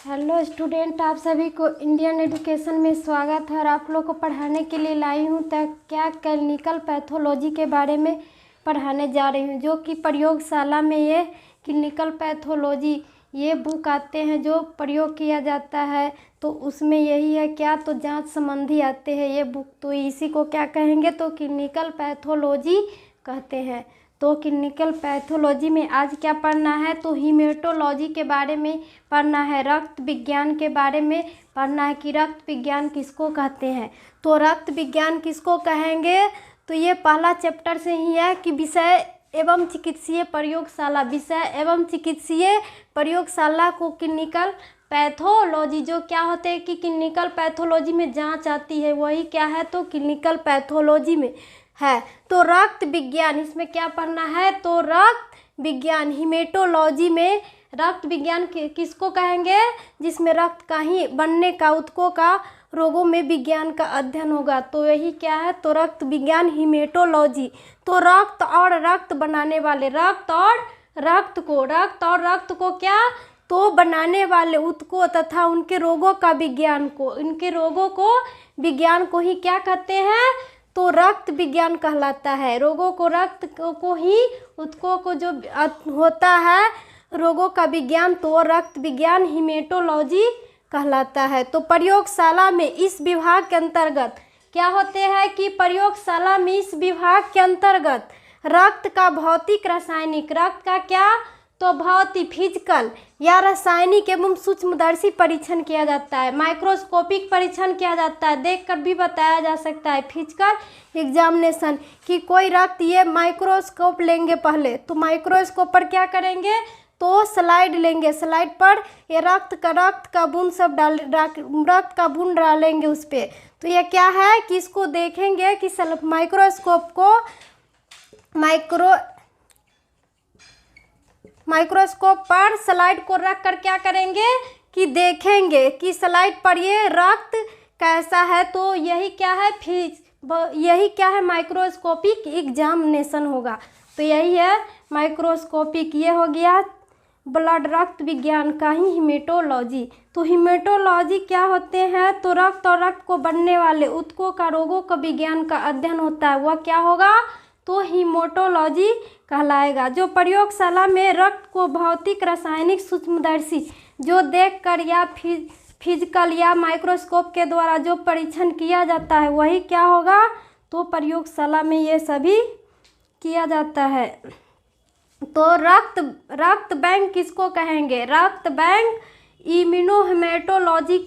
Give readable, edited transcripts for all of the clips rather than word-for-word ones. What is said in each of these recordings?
Hello student, आप सभी को इंडियन एजुकेशन में स्वागत है। और आप लोग को पढ़ाने के लिए लाई हूँ क्या क्लिनिकल पैथोलॉजी के बारे में पढ़ाने जा रही हूँ, जो कि प्रयोगशाला में ये क्लिनिकल पैथोलॉजी ये बुक आते हैं जो प्रयोग किया जाता है। तो उसमें यही है क्या, तो जांच संबंधी आते हैं ये बुक, तो इसी को क्या कहेंगे, तो क्लिनिकल पैथोलॉजी कहते हैं। तो क्लिनिकल पैथोलॉजी में आज क्या पढ़ना है, तो हीमेटोलॉजी के बारे में पढ़ना है, रक्त विज्ञान के बारे में पढ़ना है कि रक्त विज्ञान किसको कहते हैं। तो रक्त विज्ञान किसको कहेंगे, तो ये पहला चैप्टर से ही है कि विषय एवं चिकित्सीय प्रयोगशाला, विषय एवं चिकित्सीय प्रयोगशाला को क्लिनिकल पैथोलॉजी जो क्या होते हैं कि क्लिनिकल पैथोलॉजी में जांच आती है, वही क्या है, तो क्लिनिकल पैथोलॉजी में है। तो रक्त विज्ञान इसमें क्या पढ़ना है, तो रक्त विज्ञान हीमेटोलॉजी में रक्त विज्ञान किसको कहेंगे, जिसमें रक्त का ही बनने का, उत्कों का, रोगों में विज्ञान का अध्ययन होगा। तो यही क्या है, तो रक्त विज्ञान हीमेटोलॉजी। तो रक्त और रक्त बनाने वाले, रक्त और रक्त को क्या, तो बनाने वाले उत्कों तथा उनके रोगों का विज्ञान को, इनके रोगों को विज्ञान को ही क्या कहते हैं, तो रक्त विज्ञान कहलाता है। रोगों को, रक्त को ही, उत्कों को जो होता है रोगों का विज्ञान, तो रक्त विज्ञान हीमेटोलॉजी कहलाता है। तो प्रयोगशाला में इस विभाग के अंतर्गत क्या होते हैं कि प्रयोगशाला में इस विभाग के अंतर्गत रक्त का भौतिक रासायनिक, रक्त का क्या, तो भौतिक फिजिकल या रासायनिक एवं सूक्ष्मदर्शी परीक्षण किया जाता है, माइक्रोस्कोपिक परीक्षण किया जाता है, देखकर भी बताया जा सकता है। फिजिकल एग्जामिनेशन कि कोई रक्त, ये माइक्रोस्कोप लेंगे पहले, तो माइक्रोस्कोप पर क्या करेंगे, तो स्लाइड लेंगे, स्लाइड पर ये रक्त का बूंद सब रक्त का बूंद डालेंगे उस पर। तो ये क्या है कि इसको देखेंगे कि माइक्रोस्कोप को माइक्रोस्कोप पर स्लाइड को रख कर क्या करेंगे कि देखेंगे कि स्लाइड पर ये रक्त कैसा है। तो यही क्या है, यही क्या है, माइक्रोस्कोपिक एग्जामिनेशन होगा। तो यही है माइक्रोस्कोपिक, ये हो गया ब्लड रक्त विज्ञान का ही हीमेटोलॉजी। तो हीमेटोलॉजी क्या होते हैं, तो रक्त और रक्त को बनने वाले उत्कों का, रोगों का विज्ञान का अध्ययन होता है, वह क्या होगा, तो हीमेटोलॉजी कहलाएगा। जो प्रयोगशाला में रक्त को भौतिक रासायनिक सूक्ष्मदर्शी जो देखकर या फिजिकल या माइक्रोस्कोप के द्वारा जो परीक्षण किया जाता है, वही क्या होगा, तो प्रयोगशाला में ये सभी किया जाता है। तो रक्त बैंक किसको कहेंगे, रक्त बैंक इम्यूनोहेमेटोलॉजी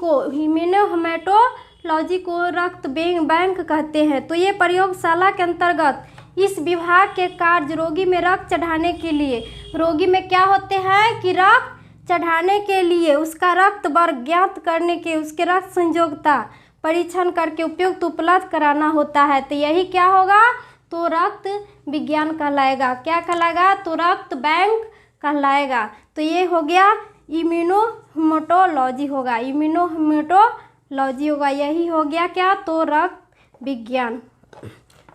को रक्त बैंक कहते हैं। तो ये प्रयोगशाला के अंतर्गत इस विभाग के कार्य रोगी में रक्त चढ़ाने के लिए, रोगी में क्या होते हैं कि रक्त चढ़ाने के लिए उसका रक्त वर्ग ज्ञात करने के, उसके रक्त संयोगता परीक्षण करके उपयुक्त उपलब्ध कराना होता है। तो यही क्या होगा, तो रक्त विज्ञान कहलाएगा। क्या कहलाएगा, तो रक्त बैंक कहलाएगा। तो ये हो गया इम्यूनोहेमेटोलॉजी होगा, इम्यूनोहेमेटोलॉजी होगा, यही हो गया क्या, तो रक्त विज्ञान।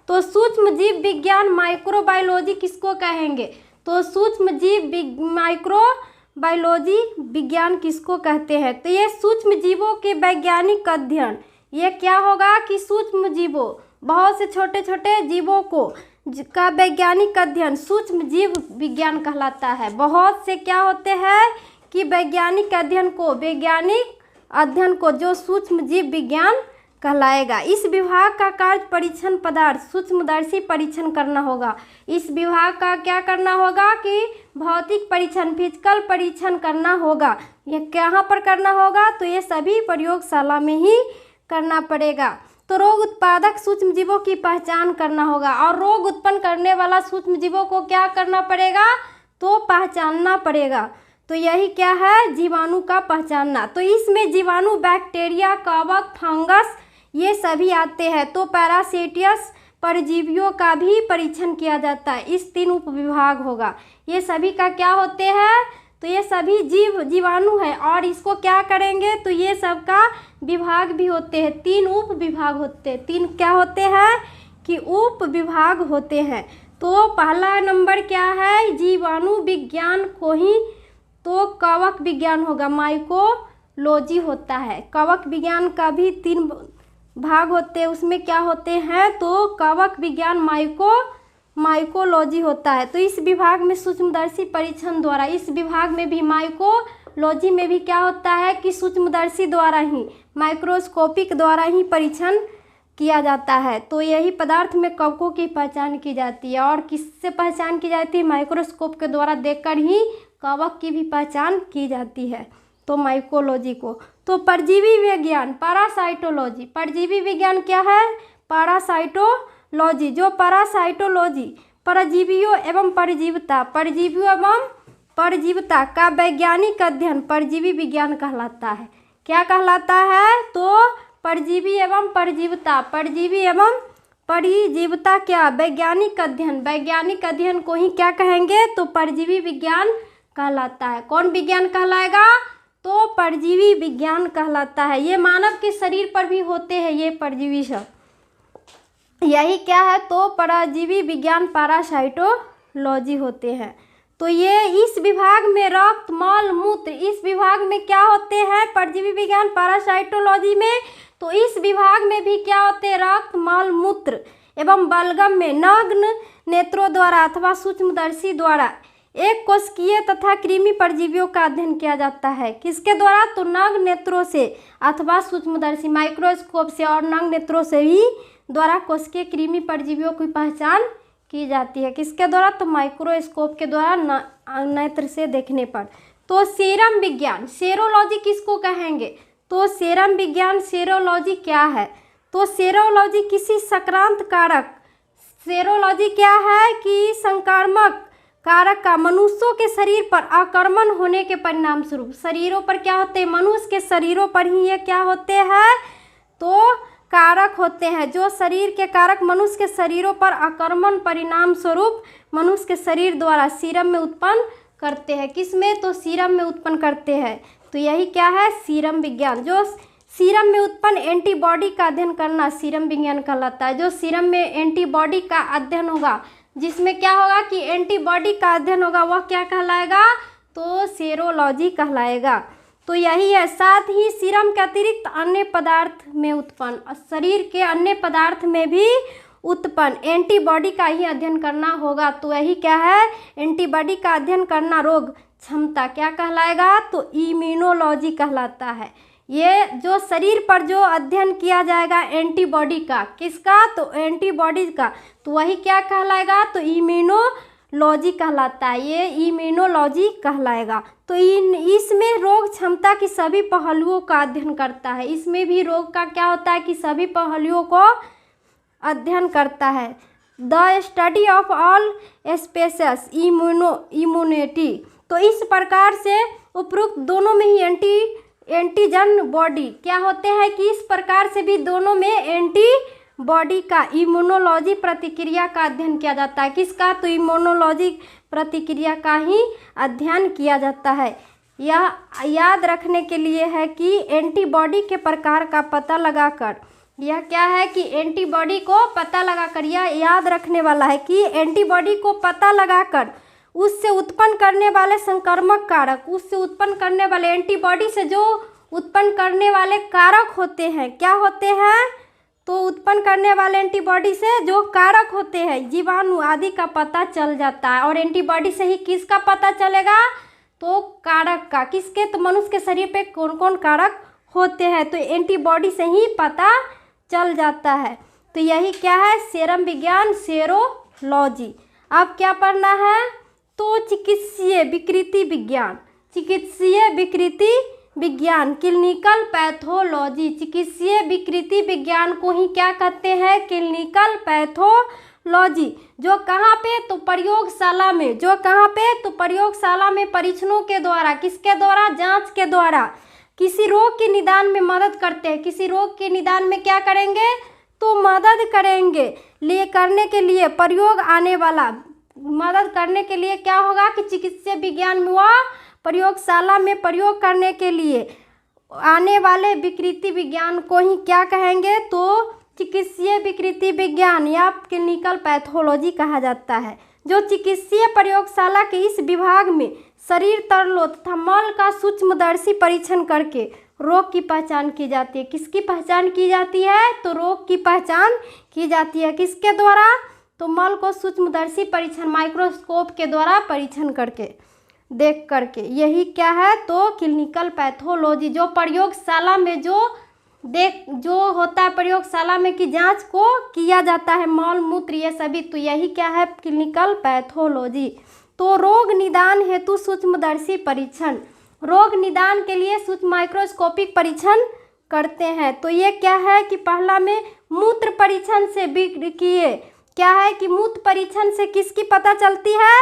तो सूक्ष्म जीव विज्ञान माइक्रोबायोलॉजी किसको कहेंगे, तो सूक्ष्म जीव माइक्रोबायोलॉजी विज्ञान किसको कहते हैं, तो ये सूक्ष्म जीवों के वैज्ञानिक अध्ययन, ये क्या होगा कि सूक्ष्म जीवों, बहुत से छोटे छोटे जीवों को का वैज्ञानिक अध्ययन सूक्ष्म जीव विज्ञान कहलाता है। बहुत से क्या होते हैं कि वैज्ञानिक अध्ययन को जो सूक्ष्म जीव विज्ञान कहलाएगा। इस विभाग का कार्य परीक्षण पदार्थ सूक्ष्मदर्शी परीक्षण करना होगा। इस विभाग का क्या करना होगा कि भौतिक परीक्षण, फिजिकल परीक्षण करना होगा। ये कहाँ पर करना होगा, तो ये सभी प्रयोगशाला में ही करना पड़ेगा। तो रोग उत्पादक सूक्ष्म जीवों की पहचान करना होगा, और रोग उत्पन्न करने वाला सूक्ष्म जीवों को क्या करना पड़ेगा, तो पहचानना पड़ेगा। तो यही क्या है, जीवाणु का पहचानना। तो इसमें जीवाणु, बैक्टीरिया, कवक, फंगस ये सभी आते हैं। तो पैरासिटियस परजीवियों का भी परीक्षण किया जाता है। इस 3 उपविभाग होगा, ये सभी का क्या होते हैं, तो ये सभी जीवाणु है। और इसको क्या करेंगे, तो ये सब का विभाग भी होते हैं, 3 उप विभाग होते हैं। 3 क्या होते हैं कि उप विभाग होते हैं। तो पहला नंबर क्या है, जीवाणु विज्ञान को ही तो कवक विज्ञान होगा, लॉजी होता है। कवक विज्ञान का भी 3 भाग होते हैं, उसमें क्या होते हैं, तो कवक विज्ञान माइकोलॉजी होता है। तो इस विभाग में सूक्ष्मदर्शी परीक्षण द्वारा, इस विभाग में भी माइकोलॉजी में भी क्या होता है कि सूक्ष्मदर्शी द्वारा ही, माइक्रोस्कोपिक द्वारा ही परीक्षण किया जाता है। तो यही पदार्थ में कवकों की पहचान की जाती है। और किससे पहचान की जाती है, माइक्रोस्कोप के द्वारा देखकर ही कवक की भी पहचान की जाती है। तो माइकोलॉजी को, तो परजीवी विज्ञान पैरासाइटोलॉजी, परजीवी विज्ञान क्या है, पैरासाइटोलॉजी, जो पैरासाइटोलॉजी परजीवियों एवं परजीवता, परजीवियों एवं परजीवता का वैज्ञानिक अध्ययन परजीवी विज्ञान कहलाता है। क्या कहलाता है, तो परजीवी एवं परजीवता, परजीवी एवं परजीवता क्या, वैज्ञानिक अध्ययन, वैज्ञानिक अध्ययन को ही क्या कहेंगे, तो परजीवी विज्ञान कहलाता है। कौन विज्ञान कहलाएगा, तो परजीवी विज्ञान कहलाता है। ये मानव के शरीर पर भी होते हैं ये परजीवी सब, यही क्या है, तो परजीवी विज्ञान पैरासाइटोलॉजी होते हैं। तो ये इस विभाग में रक्त, मल, मूत्र, इस विभाग में क्या होते हैं, परजीवी विज्ञान पैरासाइटोलॉजी में, तो इस विभाग में भी क्या होते हैं, रक्त, मल, मूत्र एवं बलगम में नग्न नेत्रों द्वारा अथवा सूक्ष्मदर्शी द्वारा एक कोशिकीय तथा कृमि परजीवियों का अध्ययन किया जाता है। किसके द्वारा, तो नग्न नेत्रों से अथवा सूक्ष्मदर्शी माइक्रोस्कोप से और नग्न नेत्रों से ही द्वारा कोशिकीय कृमि परजीवियों की पहचान की जाती है। किसके द्वारा, तो माइक्रोस्कोप के द्वारा नेत्र से देखने पर। तो सीरम विज्ञान, सेरोलॉजी किसको कहेंगे, तो सीरम विज्ञान, सेरोलॉजी क्या है, तो सेरोलॉजी किसी संक्रांत कारक, सेरोलॉजी क्या है कि संक्रामक कारक का मनुष्यों के शरीर पर आक्रमण होने के परिणाम स्वरूप, शरीरों पर क्या होते हैं, मनुष्य के शरीरों पर ही ये क्या होते हैं, तो कारक होते हैं, जो शरीर के कारक मनुष्य के शरीरों पर आक्रमण परिणाम स्वरूप मनुष्य के शरीर द्वारा सीरम में उत्पन्न करते हैं। किस में, तो सीरम में उत्पन्न करते हैं। तो यही क्या है, सीरम विज्ञान, जो सीरम में उत्पन्न एंटीबॉडी का अध्ययन करना सीरम विज्ञान कहलाता है। जो सीरम में एंटीबॉडी का अध्ययन होगा, जिसमें क्या होगा कि एंटीबॉडी का अध्ययन होगा, वह क्या कहलाएगा, तो सेरोलॉजी कहलाएगा। तो यही है। साथ ही सीरम के अतिरिक्त अन्य पदार्थ में उत्पन्न, शरीर के अन्य पदार्थ में भी उत्पन्न एंटीबॉडी का ही अध्ययन करना होगा। तो यही क्या है, एंटीबॉडी का अध्ययन करना रोग क्षमता क्या कहलाएगा, तो इम्यूनोलॉजी कहलाता है। ये जो शरीर पर जो अध्ययन किया जाएगा एंटीबॉडी का, किसका, तो एंटीबॉडीज का, तो वही क्या कहलाएगा, तो इम्यूनोलॉजी कहलाता है। ये इम्यूनोलॉजी कहलाएगा। तो इसमें रोग क्षमता की सभी पहलुओं का अध्ययन करता है। इसमें भी रोग का क्या होता है कि सभी पहलुओं को अध्ययन करता है। The study of all species immunity, तो इस प्रकार से उपरोक्त दोनों में ही एंटीजन बॉडी क्या होते हैं कि इस प्रकार से भी दोनों में एंटीबॉडी का इम्यूनोलॉजी प्रतिक्रिया का अध्ययन किया जाता है। किसका, तो इम्यूनोलॉजी प्रतिक्रिया का ही अध्ययन किया जाता है। यह याद रखने के लिए है कि एंटीबॉडी के प्रकार का पता लगाकर, यह क्या है कि एंटीबॉडी को पता लगाकर, यह याद रखने वाला है कि एंटीबॉडी को पता लगाकर उससे उत्पन्न करने वाले संक्रामक कारक, उससे उत्पन्न करने वाले एंटीबॉडी से जो उत्पन्न करने वाले कारक होते हैं, क्या होते हैं, तो उत्पन्न करने वाले एंटीबॉडी से जो कारक होते हैं जीवाणु आदि का पता चल जाता है। और एंटीबॉडी से ही किसका पता चलेगा, तो कारक का। किसके, तो मनुष्य के शरीर पे कौन कौन कारक होते हैं, तो एंटीबॉडी से ही पता चल जाता है। तो यही क्या है, सीरम विज्ञान, सेरोलॉजी। अब क्या पढ़ना है, तो चिकित्सीय विकृति विज्ञान, चिकित्सीय विकृति विज्ञान, क्लिनिकल पैथोलॉजी। चिकित्सीय विकृति विज्ञान को ही क्या कहते हैं, क्लिनिकल पैथोलॉजी। जो कहाँ पे, तो प्रयोगशाला में, जो कहाँ पे, तो प्रयोगशाला में परीक्षणों के द्वारा, किसके द्वारा, जांच के द्वारा किसी रोग के निदान में मदद करते हैं। किसी रोग के निदान में क्या करेंगे, तो मदद करेंगे, करने के लिए प्रयोग आने वाला, मदद करने के लिए क्या होगा कि चिकित्सीय विज्ञान में वह प्रयोगशाला में प्रयोग करने के लिए आने वाले विकृति विज्ञान को ही क्या कहेंगे, तो चिकित्सीय विकृति विज्ञान या क्लिनिकल पैथोलॉजी कहा जाता है। जो चिकित्सीय प्रयोगशाला के इस विभाग में शरीर तरलों तथा मल का सूक्ष्मदर्शी परीक्षण करके रोग की पहचान की जाती है। किसकी पहचान की जाती है? तो रोग की पहचान की जाती है। किसके द्वारा? तो मल को सूक्ष्मदर्शी परीक्षण माइक्रोस्कोप के द्वारा परीक्षण करके देख करके। यही क्या है? तो क्लिनिकल पैथोलॉजी, जो प्रयोगशाला में जो होता है प्रयोगशाला में की जांच को किया जाता है, मल मूत्र ये सभी, तो यही क्या है? Clinical pathology. तो रोग निदान हेतु सूक्ष्मदर्शी परीक्षण, रोग निदान के लिए सूक्ष्म माइक्रोस्कोपिक परीक्षण करते हैं। तो ये क्या है कि पहला में मूत्र परीक्षण से किए, क्या है कि मूत्र परीक्षण से किसकी पता चलती है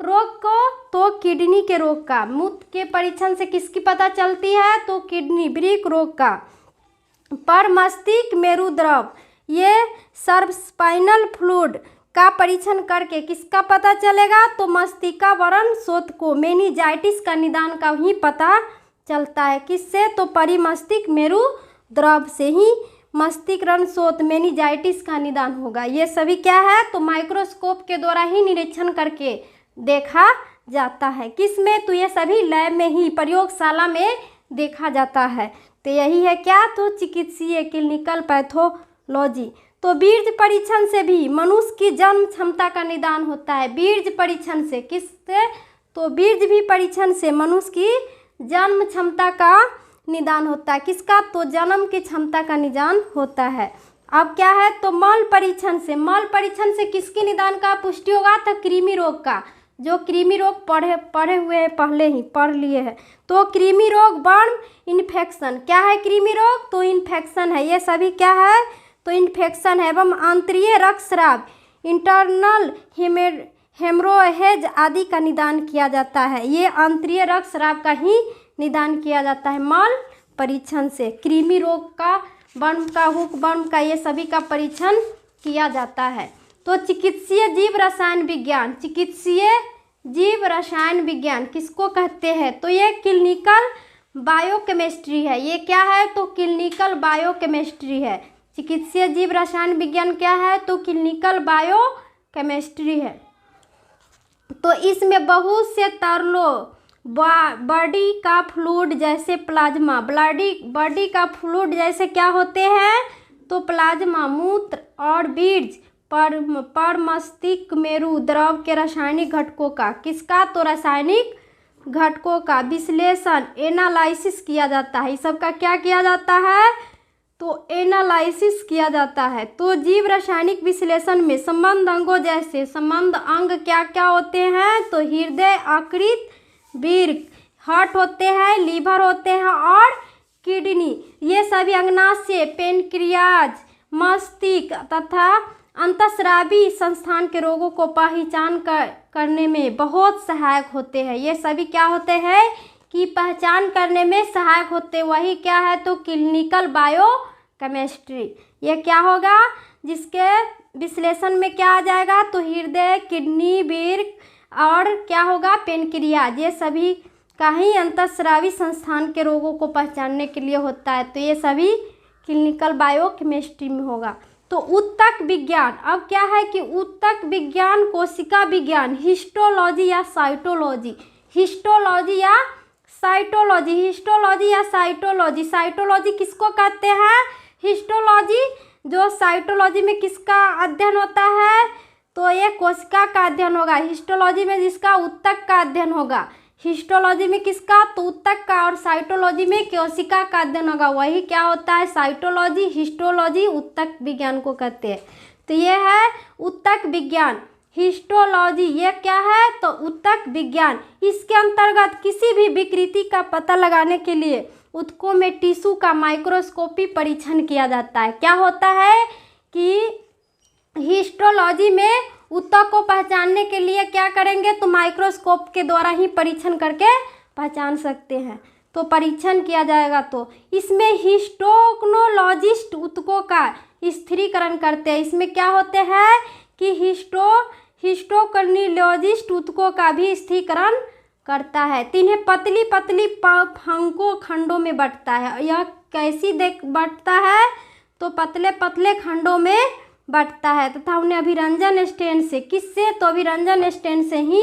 रोग को? तो किडनी के रोग का। मूत्र के परीक्षण से किसकी पता चलती है? तो किडनी वृक्क रोग का। पर मस्तिष्क मेरुद्रव, ये सर्वस्पाइनल फ्लूइड का परीक्षण करके किसका पता चलेगा? तो मस्तिष्कावरण शोथ को, मेनिंजाइटिस का निदान का ही पता चलता है। किससे? तो परिमस्तिष्क मेरुद्रव से ही मस्तिष्करण शोथ मेनिंजाइटिस का निदान होगा। ये सभी क्या है? तो माइक्रोस्कोप के द्वारा ही निरीक्षण करके देखा जाता है। किस में? तो ये सभी लैब में ही, प्रयोगशाला में देखा जाता है। तो यही है क्या? तो चिकित्सीय क्लिनिकल पैथोलॉजी। तो बीर्ज परीक्षण से भी मनुष्य की जन्म क्षमता का निदान होता है। बीर्ज परीक्षण से किससे? तो बीर्ज भी परीक्षण से मनुष्य की जन्म क्षमता का निदान होता है। किसका? तो जन्म की क्षमता का निदान होता है। अब क्या है? तो मल परीक्षण से, मल परीक्षण से किसके निदान का पुष्टि होगा? तो कृमि रोग का। जो कृमि रोग पढ़े हुए हैं, पहले ही पढ़ लिए हैं। तो कृमि रोग, बर्न इन्फेक्शन, क्या है कृमि रोग? तो इन्फेक्शन है। ये सभी क्या है? तो इन्फेक्शन है। एवं आंतरीय रक्तस्राव, इंटरनल हेमरोहेज आदि का निदान किया जाता है। ये आंतरीय रक्तस्राव का ही निदान किया जाता है मल परीक्षण से। कृमि रोग का, वर्म का, हुक वर्म का, ये सभी का परीक्षण किया जाता है। तो चिकित्सीय जीव रसायन विज्ञान, चिकित्सीय जीव रसायन विज्ञान किसको कहते हैं? तो ये क्लिनिकल बायोकेमिस्ट्री है। ये क्या है? तो क्लिनिकल बायोकेमिस्ट्री है। चिकित्सीय जीव रसायन विज्ञान क्या है? तो क्लिनिकल बायोकेमिस्ट्री है। तो इसमें बहुत से तरलों, बॉडी का फ्लूइड जैसे प्लाज्मा, बॉडी का फ्लूइड जैसे क्या होते हैं? तो प्लाज्मा, मूत्र और बीर्ज पर मस्तिष्क मेरुद्रव के रासायनिक घटकों का, किसका? तो रासायनिक घटकों का विश्लेषण, एनालिसिस किया जाता है। इस सब का क्या किया जाता है? तो एनालिसिस किया जाता है। तो जीव रासायनिक विश्लेषण में संबंध अंगों जैसे संबंध अंग क्या क्या होते हैं? तो हृदय, यकृत, वृक्क, हार्ट होते हैं, लीवर होते हैं और किडनी, ये सभी अंगनाशय, पेनक्रियाज, मस्तिष्क तथा अंतःस्रावी संस्थान के रोगों को पहचान करने में बहुत सहायक होते हैं। ये सभी क्या होते हैं कि पहचान करने में सहायक होते हैं। वही क्या है? तो क्लिनिकल बायोकेमिस्ट्री। ये क्या होगा? जिसके विश्लेषण में क्या आ जाएगा? तो हृदय, किडनी, वृक्क और क्या होगा? पेनक्रियाज, ये सभी का ही अंतःस्रावी संस्थान के रोगों को पहचानने के लिए होता है। तो ये सभी क्लिनिकल बायोकेमिस्ट्री में होगा। तो ऊतक विज्ञान, अब क्या है कि ऊतक विज्ञान, कोशिका विज्ञान, हिस्टोलॉजी या साइटोलॉजी, हिस्टोलॉजी या साइटोलॉजी, हिस्टोलॉजी या साइटोलॉजी। साइटोलॉजी किसको कहते हैं? हिस्टोलॉजी। जो साइटोलॉजी में किसका अध्ययन होता है? तो ये कोशिका का अध्ययन होगा। हिस्टोलॉजी में जिसका ऊतक का अध्ययन होगा। हिस्टोलॉजी में किसका? तो ऊतक का। और साइटोलॉजी में कोशिका का अध्ययन होगा। वही क्या होता है? साइटोलॉजी, हिस्टोलॉजी, ऊतक विज्ञान को कहते हैं। तो ये है ऊतक विज्ञान। हिस्टोलॉजी ये क्या है? तो ऊतक विज्ञान। इसके अंतर्गत किसी भी विकृति का पता लगाने के लिए ऊतकों में टिश्यू का माइक्रोस्कोपी परीक्षण किया जाता है। क्या होता है कि हिस्टोलॉजी में ऊतक को पहचानने के लिए क्या करेंगे? तो माइक्रोस्कोप के द्वारा ही परीक्षण करके पहचान सकते हैं। तो परीक्षण किया जाएगा। तो इसमें हिस्टोक्नोलॉजिस्ट ऊतकों का स्थिरीकरण करते हैं। इसमें क्या होते हैं कि हिस्टोक्नोलॉजिस्ट ऊतकों का भी स्थिरीकरण करता है। तो इन्हें पतली पतली फंकों खंडों में बंटता है। यह कैसी बंटता है? तो पतले पतले खंडों में बंटता है तथा उन्हें अभिरंजन स्टेन से, किससे? तो अभिरंजन स्टेन से ही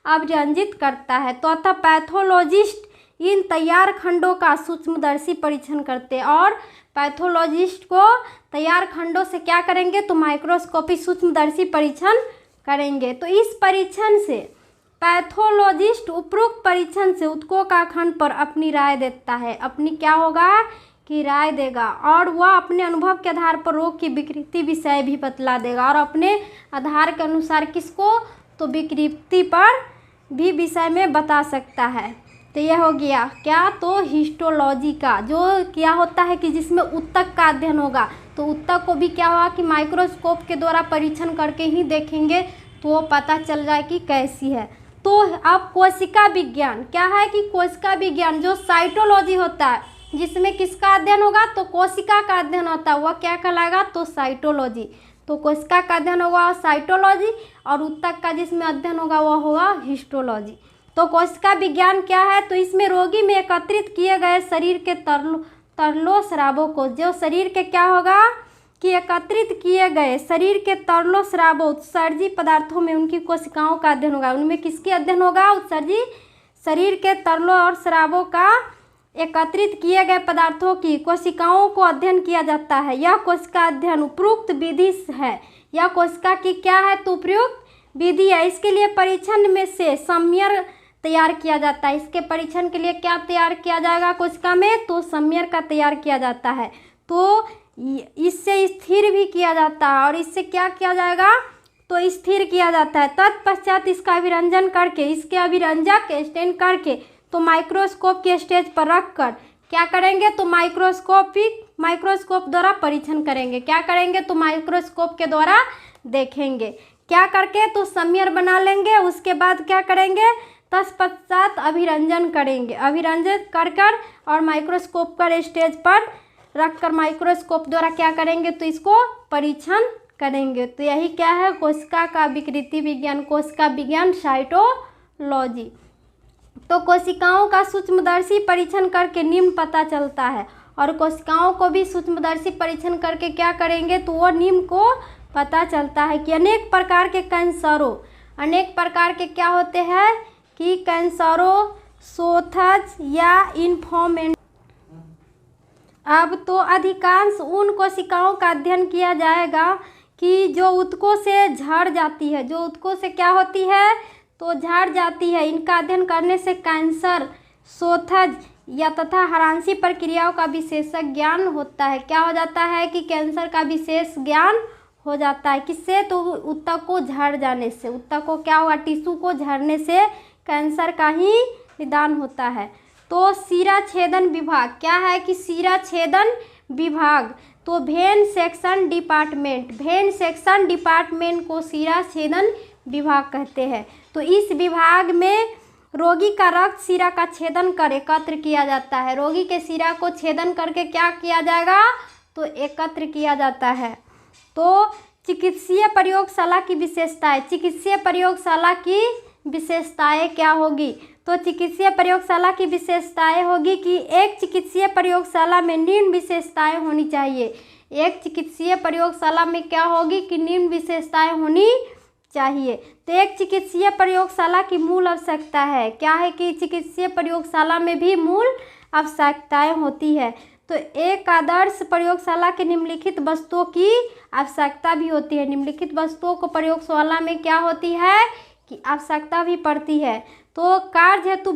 अभिरंजित करता है। तो अतः पैथोलॉजिस्ट इन तैयार खंडों का सूक्ष्मदर्शी परीक्षण करते हैं। और पैथोलॉजिस्ट को तैयार खंडों से क्या करेंगे, तो माइक्रोस्कोपी सूक्ष्मदर्शी परीक्षण करेंगे। तो इस परीक्षण से पैथोलॉजिस्ट उपरोक्त परीक्षण से ऊतकों का खंड पर अपनी राय देता है। अपनी क्या होगा कि राय देगा, और वह अपने अनुभव के आधार पर रोग की विकृति विषय भी बतला देगा, और अपने आधार के अनुसार किसको, तो विकृति पर भी विषय में बता सकता है। तो यह हो गया क्या, तो हिस्टोलॉजी का, जो क्या होता है कि जिसमें ऊतक का अध्ययन होगा। तो ऊतक को भी क्या होगा कि माइक्रोस्कोप के द्वारा परीक्षण करके ही देखेंगे तो पता चल जाए कि कैसी है। तो अब कोशिका विज्ञान क्या है कि कोशिका विज्ञान जो साइटोलॉजी होता है, जिसमें किसका अध्ययन होगा, तो कोशिका का अध्ययन होता है, वह क्या कहलाएगा, तो साइटोलॉजी। तो कोशिका का अध्ययन होगा साइटोलॉजी, और ऊतक का जिसमें अध्ययन होगा वह होगा हिस्टोलॉजी। तो कोशिका विज्ञान क्या है, तो इसमें रोगी में एकत्रित किए गए शरीर के तरलों स्रावों को, जो शरीर के क्या होगा कि एकत्रित किए गए शरीर के तरलों स्रावों उत्सर्जी पदार्थों में उनकी कोशिकाओं का अध्ययन होगा। उनमें किसके अध्ययन होगा, उत्सर्जी शरीर के तरलों और स्रावों का एकत्रित किए गए पदार्थों की कोशिकाओं को अध्ययन किया जाता है। यह कोशिका अध्ययन उपयुक्त विधि है। यह कोशिका की क्या है, तो उपयुक्त विधि है। इसके लिए परीक्षण में से सम्यर तैयार किया जाता है। इसके परीक्षण के लिए क्या तैयार किया जाएगा कोशिका में, तो सम्यर का तैयार किया जाता है। तो इससे स्थिर भी किया जाता है, और इससे क्या किया जाएगा, तो स्थिर किया जाता है। तत्पश्चात इसका अभिरंजन करके, इसके अभिरंजक स्टेन करके, तो माइक्रोस्कोप के स्टेज पर रखकर क्या करेंगे, तो माइक्रोस्कोप द्वारा परीक्षण करेंगे। क्या करेंगे, तो माइक्रोस्कोप के द्वारा देखेंगे। क्या करके, तो सम्यर बना लेंगे। उसके बाद क्या करेंगे, तत्पश्चात अभिरंजन करेंगे। अभिरंजन कर और माइक्रोस्कोप पर स्टेज पर रखकर माइक्रोस्कोप द्वारा क्या करेंगे, तो इसको परीक्षण करेंगे। तो यही क्या है, कोशिका का विकृति विज्ञान, कोशिका विज्ञान साइटोलॉजी। तो कोशिकाओं का सूक्ष्मदर्शी परीक्षण करके निम्न पता चलता है, और कोशिकाओं को भी सूक्ष्मदर्शी परीक्षण करके क्या करेंगे, तो वो निम्न को पता चलता है कि अनेक प्रकार के कैंसरों, अनेक प्रकार के क्या होते हैं कि कैंसरों, सोथज या इन्फॉर्मेंट। अब तो अधिकांश उन कोशिकाओं का अध्ययन किया जाएगा कि जो ऊतकों से झड़ जाती है, जो ऊतकों से क्या होती है, तो झड़ जाती है। इनका अध्ययन करने से कैंसर, सोथज या तथा हरांसी प्रक्रियाओं का विशेष ज्ञान होता है। क्या हो जाता है कि कैंसर का विशेष ज्ञान हो जाता है। किससे, तो ऊतक को झड़ जाने से। ऊतक को क्या हुआ, टिश्यू को झड़ने से कैंसर का ही निदान होता है। तो सीरा छेदन विभाग क्या है कि सीरा छेदन विभाग, तो when section department, when section department को सीरा छेदन विभाग कहते हैं। तो इस विभाग में रोगी का रक्त सीरा का छेदन कर एकत्र किया जाता है। रोगी के सीरा को छेदन करके क्या किया जाएगा, तो एकत्र किया जाता है। तो चिकित्सीय प्रयोगशाला की विशेषताएं, चिकित्सीय प्रयोगशाला की विशेषताएं क्या होगी, तो चिकित्सीय प्रयोगशाला की विशेषताएं होगी कि एक चिकित्सीय प्रयोगशाला में निम्न विशेषताएं होनी चाहिए। एक चिकित्सीय प्रयोगशाला में क्या होगी कि निम्न विशेषताएं होनी चाहिए। तो एक चिकित्सीय प्रयोगशाला की मूल आवश्यकता है, क्या है कि चिकित्सीय प्रयोगशाला में भी मूल आवश्यकताएं होती है। तो एक आदर्श प्रयोगशाला के निम्नलिखित वस्तुओं की आवश्यकता भी होती है। निम्नलिखित वस्तुओं को प्रयोगशाला में क्या होती है कि आवश्यकता भी पड़ती है। तो कार्य हेतु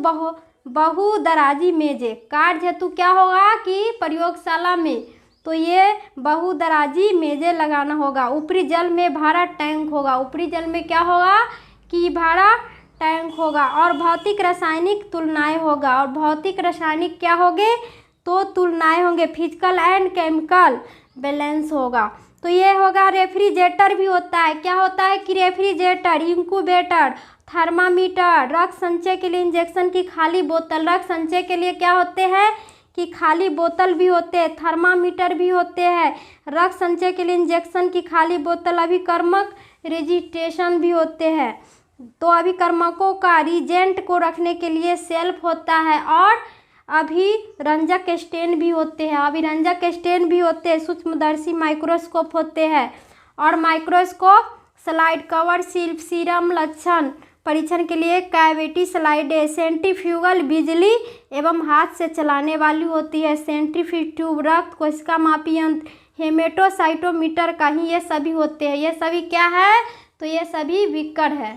बहुदराजी मेजें, कार्य हेतु क्या होगा कि प्रयोगशाला में तो ये बहुदराजी मेजें लगाना होगा। ऊपरी जल में भारा टैंक होगा, ऊपरी जल में क्या होगा कि भारा टैंक होगा। और भौतिक रासायनिक तुलनाएं होगा, और भौतिक रासायनिक क्या होंगे, तो तुलनाएं होंगे। फिजिकल एंड केमिकल बैलेंस होगा। तो ये होगा। रेफ्रिजरेटर भी होता है, क्या होता है कि रेफ्रिजरेटर, इंक्यूबेटर, थर्मामीटर, रक्त संचय के लिए इंजेक्शन की खाली बोतल, रक्त संचय के लिए क्या होते हैं कि खाली बोतल भी होते हैं, थर्मामीटर भी होते हैं, रक्त संचय के लिए इंजेक्शन की खाली बोतल, अभिकर्मक रजिस्ट्रेशन भी होते हैं। तो अभिकर्मकों का रिजेंट को रखने के लिए शेल्फ होता है, और अभिरंजक स्टेन भी होते हैं, अभिरंजक स्टेन भी होते हैं। सूक्ष्मदर्शी माइक्रोस्कोप होते हैं, और माइक्रोस्कोप, स्लाइड कवर, सीरम लक्षण परीक्षण के लिए कैविटी स्लाइड है। सेंट्रीफ्यूगल बिजली एवं हाथ से चलाने वाली होती है। सेंट्रीफ्यूज रक्त कोशिका मापी यंत्र, हेमेटोसाइटोमीटर का ही ये सभी होते हैं। ये सभी क्या है? तो ये सभी विकर है।